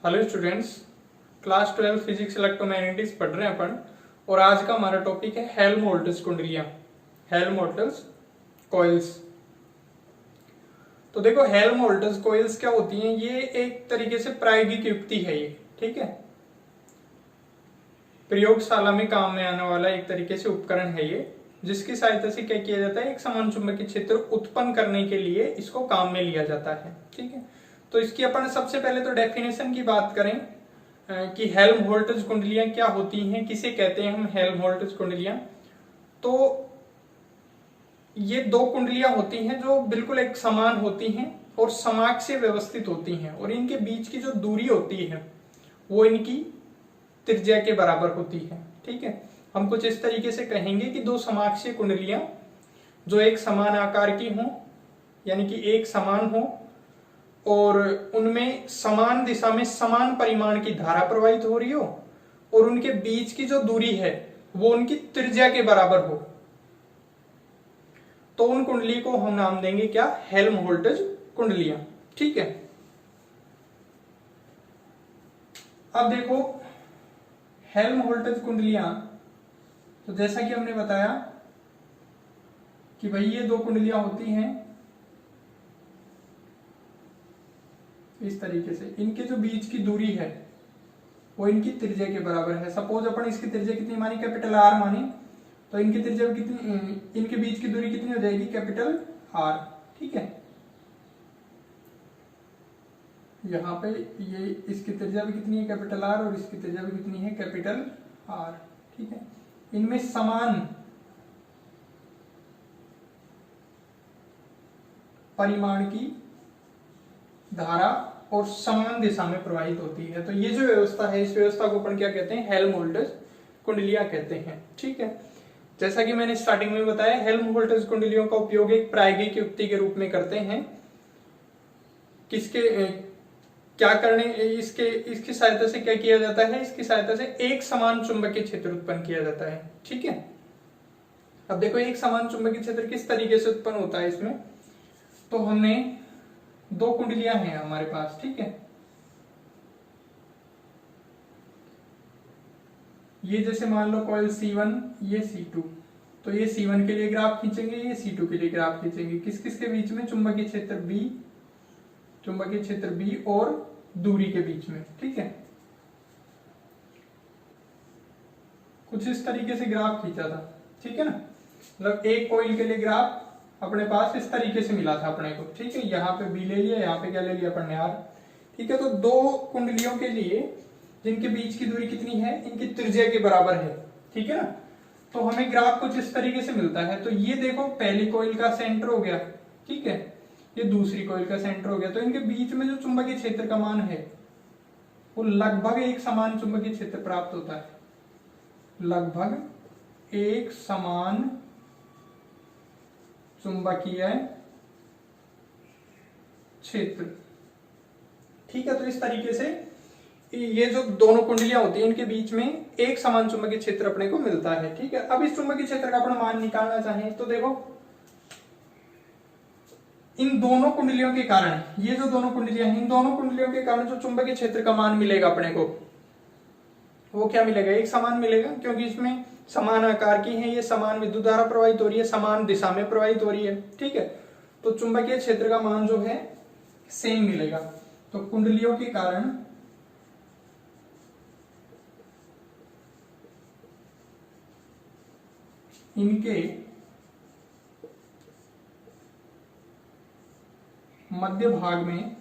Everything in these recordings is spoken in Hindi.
Hello students, class 12 physics electromagnetics पढ़ रहे हैं अपन। और आज का हमारा टॉपिक है हेल्महोल्ट्ज़ कुंडलियां, हेल्महोल्ट्ज़ कॉइल्स। तो देखो, हेल्महोल्ट्ज़ कॉइल्स क्या होती हैं? ये एक तरीके से प्रायोगिक युक्ति है ये, ठीक है। प्रयोगशाला में काम में आने वाला एक तरीके से उपकरण है ये, जिसकी सहायता से क्या किया जाता है, एक समान चुंबकीय क्षेत्र उत्पन्न करने के लिए इसको काम में लिया जाता है, ठीक है। तो इसकी अपन सबसे पहले तो डेफिनेशन की बात करें कि हेल्महोल्ट्ज़ कुंडलियां क्या होती हैं, किसे कहते हैं हम हेल्महोल्ट्ज़ कुंडलियां। तो ये दो कुंडलियां होती हैं जो बिल्कुल एक समान होती हैं और समाक्षीय से व्यवस्थित होती हैं, और इनके बीच की जो दूरी होती है वो इनकी त्रिज्या के बराबर होती है, ठीक है। हम कुछ इस तरीके से कहेंगे कि दो समाक्षीय कुंडलियां जो एक समान आकार की हों, यानी कि एक समान हो, और उनमें समान दिशा में समान परिमाण की धारा प्रवाहित हो रही हो, और उनके बीच की जो दूरी है वो उनकी त्रिज्या के बराबर हो, तो उन कुंडली को हम नाम देंगे क्या? हेल्महोल्ट्ज़ कुंडलियां, ठीक है। अब देखो, हेल्महोल्ट्ज़ कुंडलियां, तो जैसा कि हमने बताया कि भाई ये दो कुंडलियां होती हैं इस तरीके से, इनके जो बीच की दूरी है वो इनकी त्रिज्या के बराबर है। सपोज अपन इसकी त्रिज्या कितनी मानी? कैपिटल आर मानी, तो इनकी त्रिज्या कितनी, इनके बीच की दूरी कितनी हो जाएगी? कैपिटल आर, ठीक है। यहाँ पे ये इसकी त्रिज्या भी कितनी है? कैपिटल आर, और इसकी त्रिज्या भी कितनी है? कैपिटल आर, ठीक है। इनमें समान परिमाण की धारा और समान दिशा में प्रवाहित होती है। तो ये जो व्यवस्था है, इस व्यवस्था को अपन क्या कहते हैं? हेल्महोल्ट्ज़ कुंडलियां कहते हैं, ठीक है। जैसा कि मैंने स्टार्टिंग में बताया, हेल्महोल्ट्ज़ कुंडलियों का उपयोग एक प्रायोगिक युक्ति के रूप में करते हैं। किसके क्या करने, इसकी सहायता से क्या किया जाता है? इसकी सहायता से एक समान चुंबकीय क्षेत्र उत्पन्न किया जाता है, ठीक है। अब देखो, एक समान चुंबकीय क्षेत्र किस तरीके से उत्पन्न होता है इसमें। तो हमने दो कुंडलियां हैं हमारे पास, ठीक है। ये जैसे मान लो कॉइल C1, ये C2, तो ये C1 के लिए ग्राफ खींचेंगे, ये C2 के लिए ग्राफ खींचेंगे। किस किस के बीच में? चुंबकीय क्षेत्र B, चुंबकीय क्षेत्र B और दूरी के बीच में, ठीक है। कुछ इस तरीके से ग्राफ खींचा था, ठीक है ना। मतलब एक कॉइल के लिए ग्राफ अपने पास इस तरीके से मिला था अपने को, ठीक है। यहाँ पे B ले लिया, यहाँ पे क्या ले लिया अपन ने? R, ठीक है। तो दो कुंडलियों के लिए जिनके बीच की दूरी कितनी है? इनकी त्रिज्या के बराबर है, ठीक है ना। तो हमें ग्राफ कुछ इस तरीके से मिलता है। तो ये देखो, पहली कॉइल का सेंटर हो गया, ठीक है, ये दूसरी कॉइल का सेंटर हो गया। तो इनके बीच में जो चुंबकीय क्षेत्र का मान है वो लगभग एक समान चुंबकीय क्षेत्र प्राप्त होता है, लगभग एक समान चुंबकीय क्षेत्र, ठीक है। तो इस तरीके से ये जो दोनों कुंडलियां होती हैं, इनके बीच में एक समान चुंबकीय क्षेत्र अपने को मिलता है, ठीक है। अब इस चुंबकीय क्षेत्र का अपन मान निकालना चाहें तो देखो, इन दोनों कुंडलियों के कारण, ये जो दोनों कुंडलियां हैं, इन दोनों कुंडलियों के कारण जो चुंबकीय क्षेत्र का मान मिलेगा अपने को, वो क्या मिलेगा? एक समान मिलेगा, क्योंकि इसमें समान आकार की है, ये समान विद्युत धारा प्रवाहित हो रही है, समान दिशा में प्रवाहित हो रही है, ठीक है। तो चुंबकीय क्षेत्र का मान जो है सेम मिलेगा। तो कुंडलियों के कारण इनके मध्य भाग में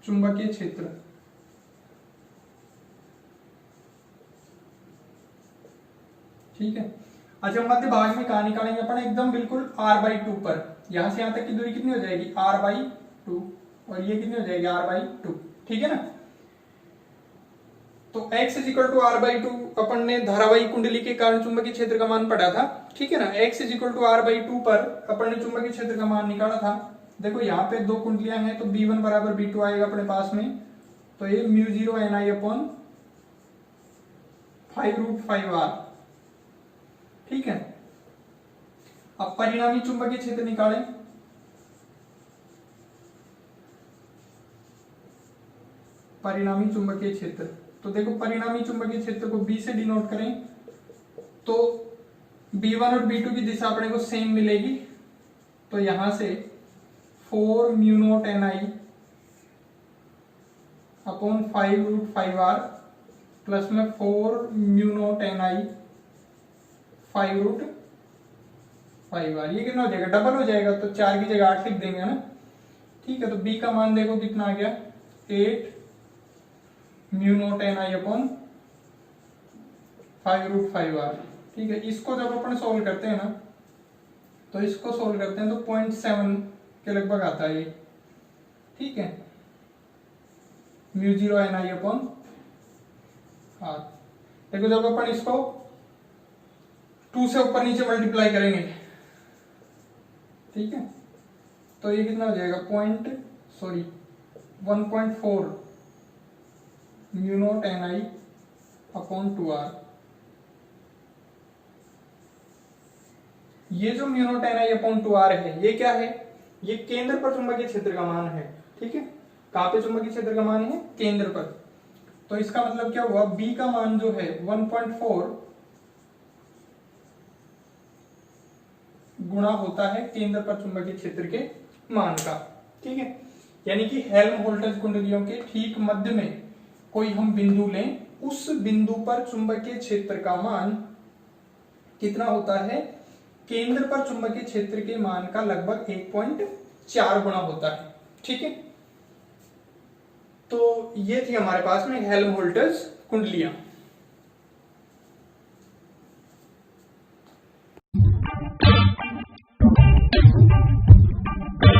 चुंबकीय क्षेत्र ठीक है। अच्छा, मध्य भाग में कहा निकालेंगे अपन? एकदम बिल्कुल r/2 पर। यहां से यहां तक की दूरी कितनी हो जाएगी? r/2, और ये कितनी हो जाएगी? r/2, ठीक है ना। तो x = r/2 अपन ने धारावाही कुंडली के कारण चुंबकीय क्षेत्र का मान पढ़ा था, ठीक है ना। x = r/2 पर अपन ने चुंबकीय क्षेत्र का मान निकाला था। देखो, यहाँ पे दो कुंडलियां हैं, तो B1 = B2 आएगा अपने पास में। तो ये μ0Ni/5√5r, ठीक है। अब परिणामी चुंबकीय क्षेत्र निकालें। परिणामी चुंबकीय क्षेत्र। तो देखो परिणामी चुंबकीय क्षेत्र को B से डिनोट करें तो B1 और B2 की दिशा अपने को सेम मिलेगी। तो यहां से 4 mu naught NI upon 5√5R plus में 4 म्यू नॉट NI 5√5R, ये कितना हो जाएगा, डबल हो जाएगा, तो 4 की जगह 8 लिख देंगे ना। ठीक है, तो B का मान देखो कितना आ गया, 8 mu naught NI upon 5√5R। ठीक है, इसको जब अपन सोल्व करते हैं ना, तो इसको सोल्व करते हैं तो 0.7 के लगभग आता है ये। ठीक है, म्यू 0 NI अपॉन R। देखो जब अपन इसको 2 से ऊपर नीचे मल्टीप्लाई करेंगे, ठीक है, तो ये कितना हो जाएगा 1.4 mu naught NI upon 2R। ये जो mu naught NI upon 2R है, ये क्या है, ये केंद्र पर चुंबकीय क्षेत्र का मान है। ठीक है, कहां पे चुंबकीय क्षेत्र का मान है, केंद्र पर। तो इसका मतलब क्या हुआ, B का मान जो है 1.4 गुणा होता है केंद्र पर चुंबकीय क्षेत्र के मान का। ठीक है, यानी कि हेल्महोल्ट्ज कुंडलियों के ठीक मध्य में कोई हम बिंदु लें, उस बिंदु पर चुंबकीय क्षेत्र का मान कितना होता है, केंद्र पर चुंबकीय क्षेत्र के मान का लगभग 1.4 गुना होता है। ठीक है, तो ये थी हमारे पास में हेल्महोल्ट्ज कुंडलियां।